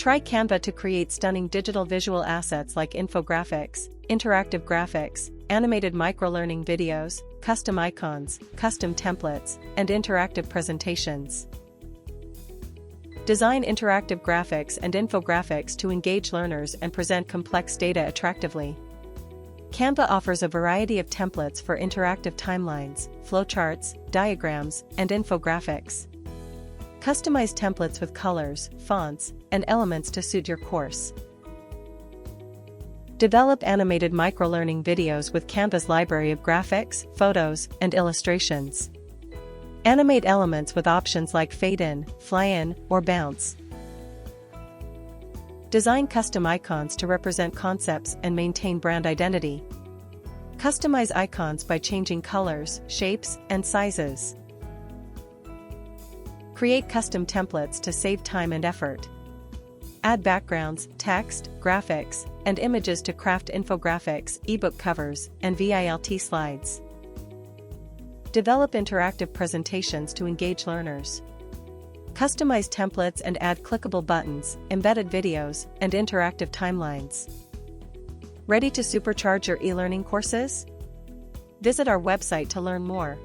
Try Canva to create stunning digital visual assets like infographics, interactive graphics, animated microlearning videos, custom icons, custom templates, and interactive presentations. Design interactive graphics and infographics to engage learners and present complex data attractively. Canva offers a variety of templates for interactive timelines, flowcharts, diagrams, and infographics. Customize templates with colors, fonts, and elements to suit your course. Develop animated microlearning videos with Canva's library of graphics, photos, and illustrations. Animate elements with options like fade in, fly in, or bounce. Design custom icons to represent concepts and maintain brand identity. Customize icons by changing colors, shapes, and sizes. Create custom templates to save time and effort. Add backgrounds, text, graphics, and images to craft infographics, ebook covers, and VILT slides. Develop interactive presentations to engage learners. Customize templates and add clickable buttons, embedded videos, and interactive timelines. Ready to supercharge your e-learning courses? Visit our website to learn more.